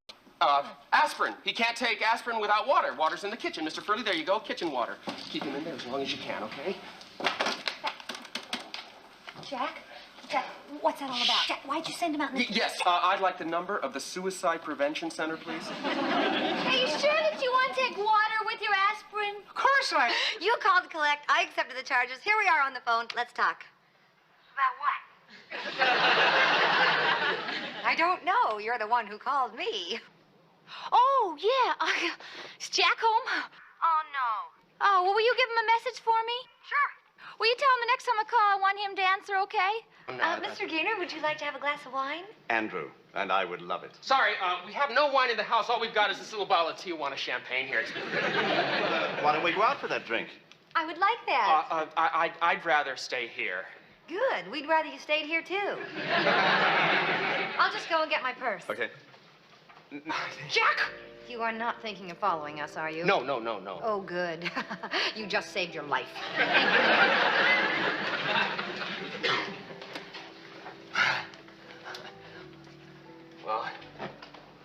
Aspirin. He can't take aspirin without water. Water's in the kitchen. Mr. Furley, there you go. Kitchen water. Keep him in there as long as you can, okay? Jack, what's that all about? Jack, why'd you send him out in the... Yes, I'd like the number of the Suicide Prevention Center, please. Are you sure that you want to take water with your aspirin? Of course I... You called to collect. I accepted the charges. Here we are on the phone. Let's talk. About what? I don't know. You're the one who called me. Oh, yeah. Is Jack home? Oh, no. Oh, well, will you give him a message for me? Sure. Will you tell him the next time I call I want him to answer, okay? Mr. Gaynor, would you like to have a glass of wine? Andrew, and I would love it. Sorry, we have no wine in the house. All we've got is this little bottle of Tijuana champagne here. Why don't we go out for that drink? I would like that. I'd rather stay here. Good. We'd rather you stayed here, too. I'll just go and get my purse. Okay. Jack! You are not thinking of following us, are you? No. Oh, good. You just saved your life. Well,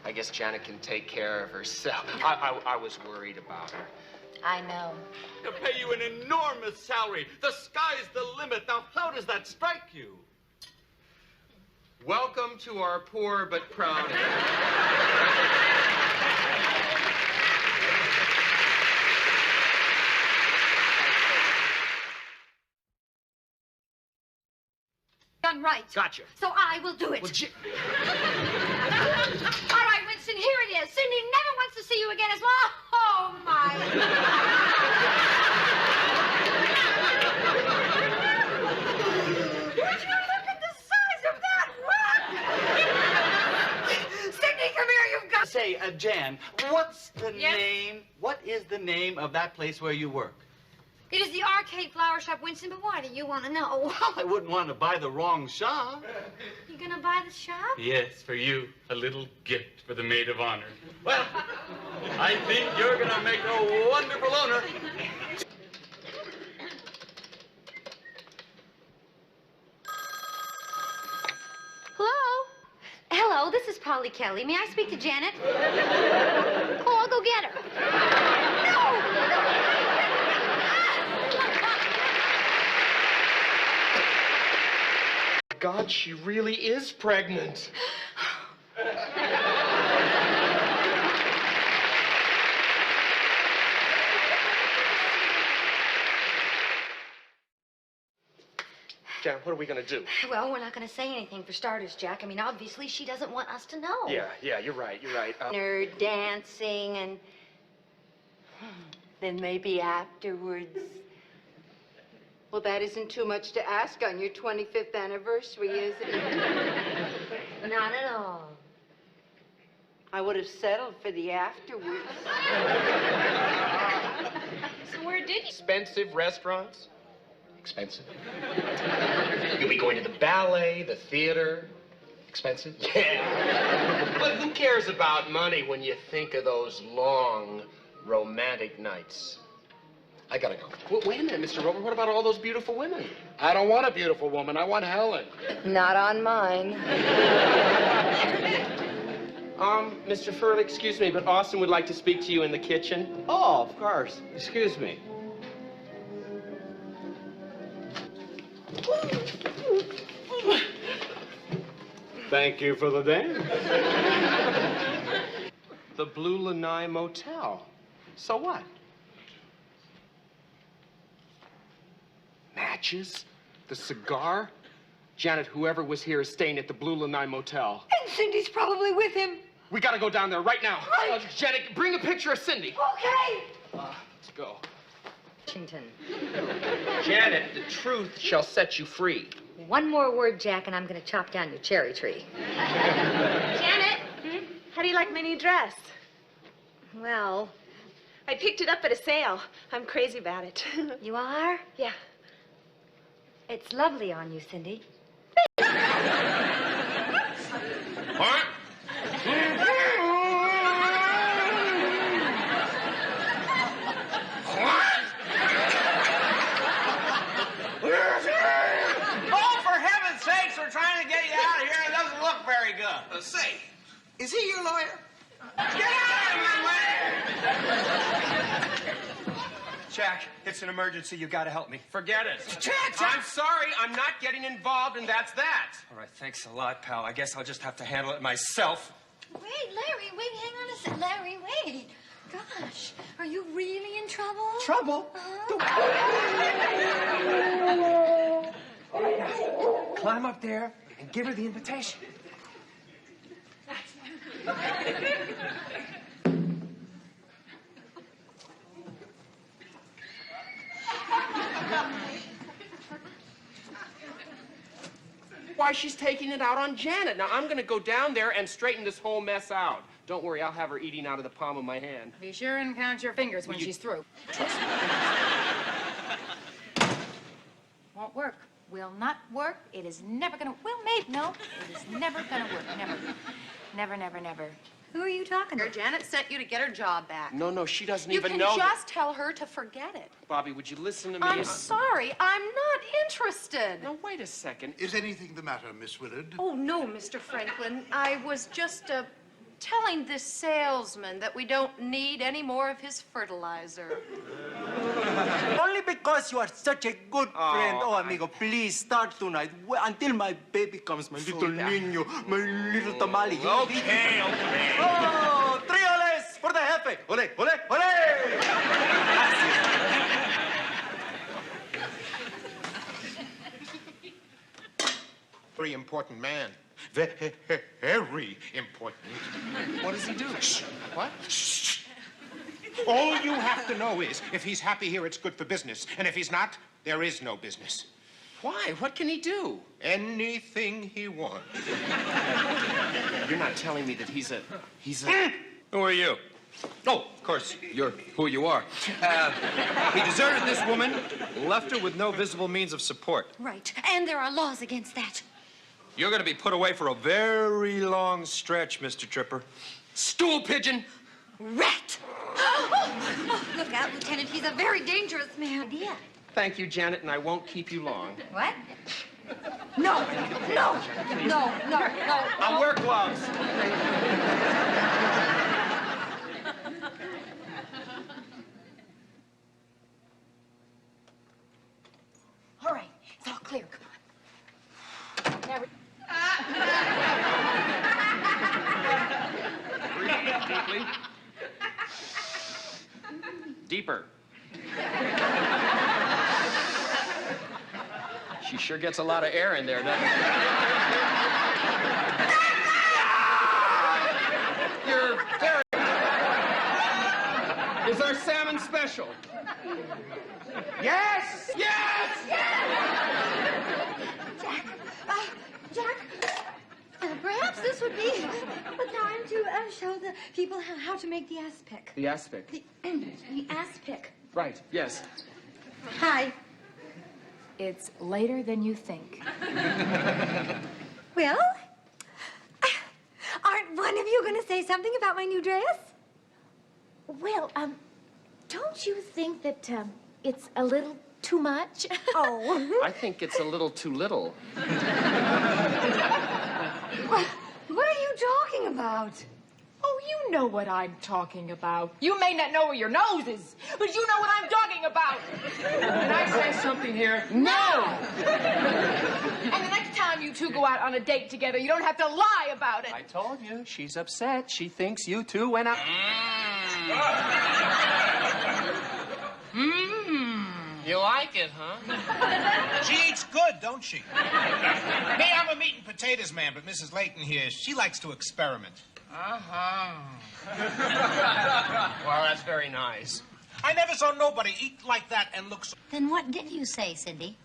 I guess Janet can take care of herself. I was worried about her. I know. To pay you an enormous salary. The sky's the limit. Now, how does that strike you? Welcome to our poor but proud... Done right. Gotcha. So I will do it. Well, all right, Winston, here it is. Cindy never wants to see you again as well. Oh, my. Would you look at the size of that rock? Cindy, come here. You've got... Say, Jan, what's the name? What is the name of that place where you work? It is the Arcade Flower Shop, Winston, but why do you want to know? Well, I wouldn't want to buy the wrong shop. You gonna buy the shop? Yes, for you, a little gift for the maid of honor. Well, I think you're gonna make a wonderful owner. Hello? Hello, this is Polly Kelly. May I speak to Janet? Oh, I'll go get her. No! God, she really is pregnant. Janet, what are we gonna do? Well, we're not gonna say anything for starters, Jack. I mean, obviously, she doesn't want us to know. Yeah, you're right. Nerd dancing and then maybe afterwards. Well, that isn't too much to ask on your 25th anniversary, is it? Not at all. I would have settled for the afterwards. So where did you... Expensive restaurants? Expensive. You'll be going to the ballet, the theater. Expensive? Yeah. But who cares about money when you think of those long, romantic nights? I gotta go. Well, wait a minute, Mr. Rover. What about all those beautiful women? I don't want a beautiful woman. I want Helen. Not on mine. Mr. Furley, excuse me, but Austin would like to speak to you in the kitchen. Oh, of course. Excuse me. Thank you for the dance. The Blue Lanai Motel. So what? Matches? The cigar? Janet, whoever was here is staying at the Blue Lanai Motel. And Cindy's probably with him. We gotta go down there right now. Right. Janet, bring a picture of Cindy. Okay. Let's go. Washington. Janet, the truth shall set you free. One more word, Jack, and I'm going to chop down your cherry tree. Janet, how do you like my new dress? Well, I picked it up at a sale. I'm crazy about it. you are? Yeah. It's lovely on you, Cindy. What? Oh, for heaven's sakes, we're trying to get you out of here. It doesn't look very good. Say, is he your lawyer? Get out of my way! Jack, it's an emergency. You gotta help me. Forget it. I'm sorry. I'm not getting involved, and that's that. All right, thanks a lot, pal. I guess I'll just have to handle it myself. Wait, Larry, wait, hang on a sec. Larry, wait. Gosh, are you really in trouble? Trouble? Climb up there and give her the invitation. Why, she's taking it out on Janet. Now, I'm going to go down there and straighten this whole mess out. Don't worry, I'll have her eating out of the palm of my hand. Be sure and count your fingers when she's through. Trust me. Won't work. Will not work. It is never gonna. Well, maybe no. It is never gonna work. Never. Never, never, never. Who are you talking to? Janet sent you to get her job back. No, she doesn't You even can know. just tell her to forget it. Bobby, would you listen to me? I'm sorry. I'm not interested. Now, wait a second. Is anything the matter, Miss Willard? Oh, no, Mr. Franklin. I was just telling this salesman that we don't need any more of his fertilizer. Only because you are such a good friend. Oh, amigo, please start tonight. Until my baby comes, my little niño, my little tamale. Okay. Oh, 3 oles for the jefe. Ole, ole, ole. Very important man. Very important. What does he do? Shh. What? Shh. All you have to know is, if he's happy here, it's good for business. And if he's not, there is no business. Why? What can he do? Anything he wants. You're not telling me that he's a... Who are you? Oh, of course, you're who you are. He deserted this woman, left her with no visible means of support. Right, and there are laws against that. You're going to be put away for a very long stretch, Mr. Tripper. Stool pigeon! Rat! Oh, look out, Lieutenant. He's a very dangerous man. Yeah. Thank you, Janet, and I won't keep you long. What? No. I'll wear gloves. All right, it's all clear. Come on. Now, Breathe deeply. Deeper. She sure gets a lot of air in there, doesn't she? You're very... Is our salmon special? Yes! Yes! Jack, perhaps this would be a time to show the people how to make the aspic. The aspic. The aspic. Right, yes. Hi. It's later than you think. Well, aren't one of you going to say something about my new dress? Well, don't you think that it's a little too much? Oh. I think it's a little too little. What are you talking about? Oh, You know what I'm talking about. You may not know where your nose is, but you know what I'm talking about. Can I say something here? No! And the next time you two go out on a date together, you don't have to lie about it. I told you, she's upset. She thinks you two went out. You like it, huh? She eats good, don't she? Me, I'm a meat and potatoes man, but Mrs. Layton here, she likes to experiment. Uh-huh. Well, that's very nice. I never saw nobody eat like that and look so... Then what did you say, Cindy?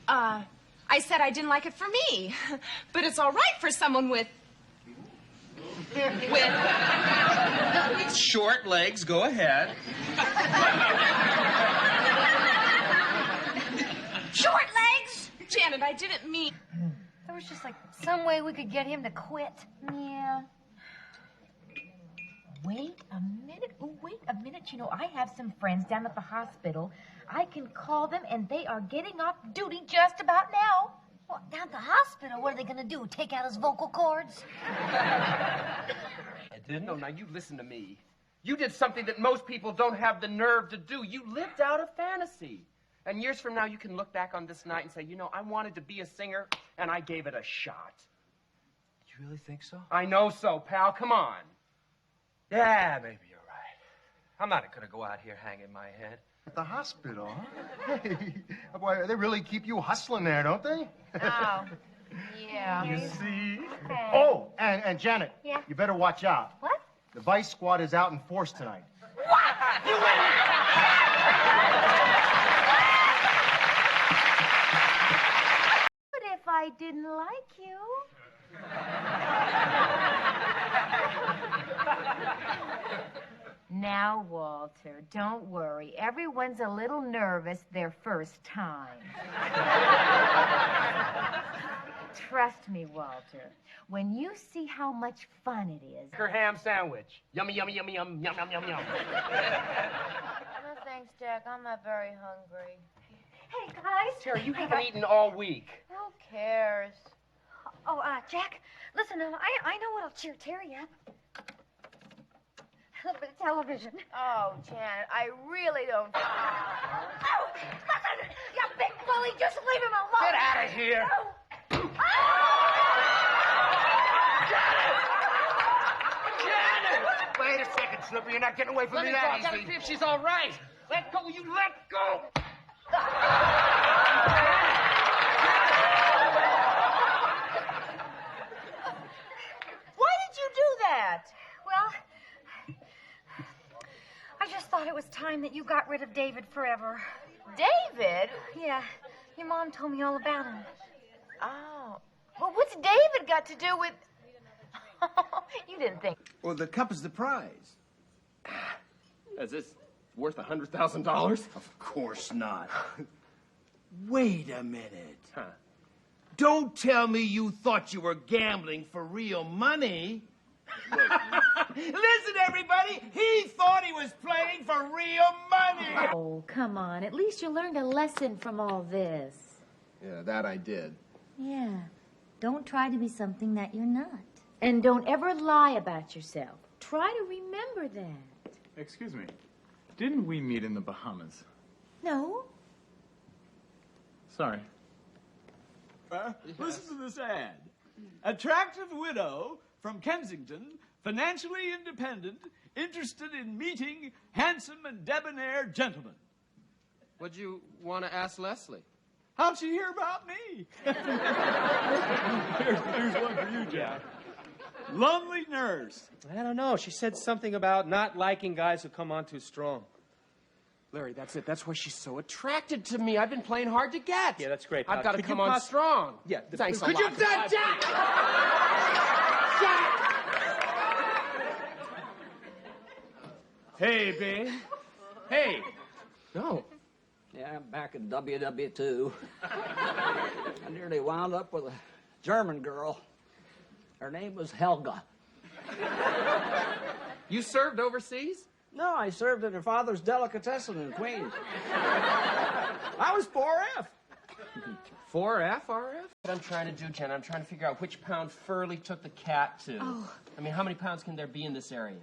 I said I didn't like it for me, but it's all right for someone with... Short legs, go ahead. Short legs? Janet, I didn't mean... There was just like some way we could get him to quit. Yeah. Wait a minute. Oh, wait a minute. You know, I have some friends down at the hospital. I can call them, and they are getting off duty just about now. Well, down at the hospital, what are they going to do? Take out his vocal cords? I didn't. No, now you listen to me. You did something that most people don't have the nerve to do. You lived out a fantasy. And years from now, you can look back on this night and say, you know, I wanted to be a singer, and I gave it a shot. You really think so? I know so, pal. Come on. Yeah, maybe you're right. I'm not going to go out here hanging my head. At the hospital, huh? Hey, boy, they really keep you hustling there, don't they? Oh, yeah. You see? Okay. Oh, and Janet, Yeah? you better watch out. What? The Vice Squad is out in force tonight. But if I didn't like you... Now, Walter, don't worry. Everyone's a little nervous their first time. Trust me, Walter. When you see how much fun it is... Her ham sandwich. Yummy, yummy, yummy, yum, yum, yum, yum, yum. No, thanks, Jack. I'm not very hungry. Hey, guys. Terry, you haven't eaten all week. Who cares? Oh, Jack, listen, I know what'll cheer Terry up. A little bit of television. Oh, Janet, I really don't... Oh, listen, you big bully, just leave him alone. Get out of here. Janet! Wait a second, Slipper. You're not getting away from me that easy. Let me go. I gotta see if she's all right. Let go. You let go. Why did you do that? Well, I just thought it was time that you got rid of David forever. David? Yeah, your mom told me all about him. Oh. Well, what's David got to do with... You didn't think... Well, the cup is the prize. Is this worth $100,000? Of course not. Wait a minute. Huh. Don't tell me you thought you were gambling for real money. Listen, everybody, he thought he was playing for real money. Oh, come on. At least you learned a lesson from all this. Yeah, that I did. Yeah. Don't try to be something that you're not. And don't ever lie about yourself. Try to remember that. Excuse me. Didn't we meet in the Bahamas? No. Sorry. Listen to this ad. Attractive widow from Kensington, financially independent, interested in meeting handsome and debonair gentlemen. Would you want to ask Leslie? How'd she hear about me? Here's one for you, Jack. Lonely nurse. I don't know. She said something about not liking guys who come on too strong. Larry, that's it. That's why she's so attracted to me. I've been playing hard to get. Yeah, that's great. I've got to come on strong. Yeah. Thanks a Could lot. you... Jack! Jack! Hey, babe. Hey. No. Yeah, back in WW2. I nearly wound up with a German girl. Her name was Helga. You served overseas? No, I served at her father's delicatessen in Queens. I was 4F. 4F, RF? What I'm trying to do, Jen, I'm trying to figure out which pound Furley took the cat to. Oh. I mean, how many pounds can there be in this area?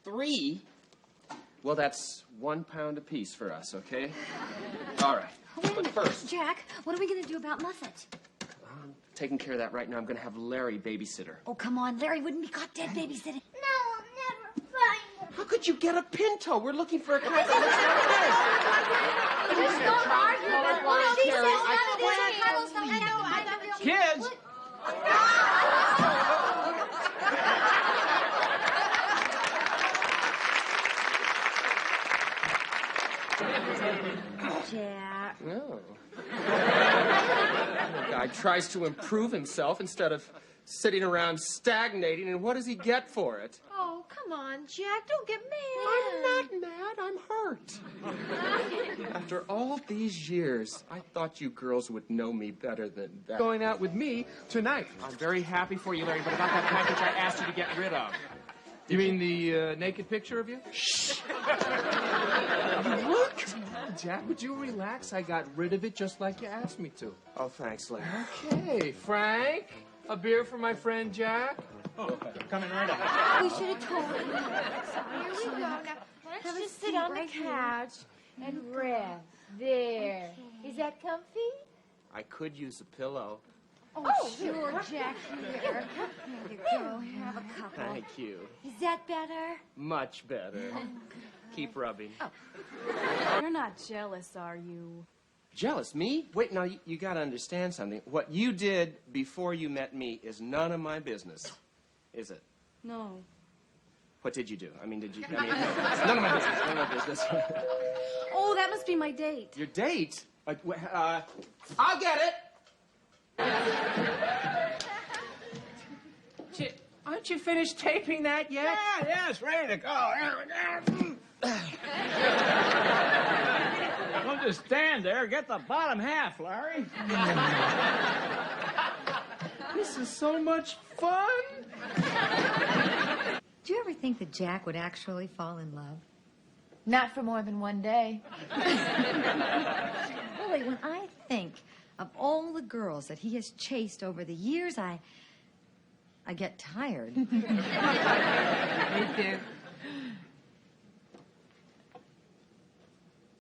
3? Well, that's 1 pound apiece for us, okay? All right. Wait a But minute, first, Jack, what are we going to do about Muffet? I'm taking care of that right now. I'm going to have Larry babysitter. Oh, come on. Larry wouldn't be caught dead babysitting. How could you get a pinto? We're looking for a cat. Just don't argue about what she says. Kids! Jack. No. The guy tries to improve himself instead of sitting around stagnating, and what does he get for it? Oh, come on, Jack. Don't get mad. I'm not mad. I'm hurt. After all these years, I thought you girls would know me better than that. Going out with me tonight. I'm very happy for you, Larry, but about that package I asked you to get rid of. You mean the naked picture of you? Shh. Look. Jack, would you relax? I got rid of it just like you asked me to. Oh, thanks, Larry. Okay, Frank. A beer for my friend Jack? Oh, coming right up. We should have told him. Here we go. Now, let's Have a just seat sit on right the here. couch and rest. There. Is that comfy? I could use a pillow. Oh, sure, Jack. Here. There you go. Have a couple. Thank you. Is that better? Much better. Keep rubbing. You're not jealous, are you? Jealous? Me? Wait, now, you gotta understand something. What you did before you met me is none of my business. Is it? No. What did you do? I mean, it's none of my business. None of my business. Oh, that must be my date. Your date? I'll get it. Aren't you finished taping that yet? Yeah, it's ready to go. Don't just stand there. Get the bottom half, Larry. This is so much fun. Do you ever think that Jack would actually fall in love? Not for more than one day. Really, when I think of all the girls that he has chased over the years, I get tired. Me too.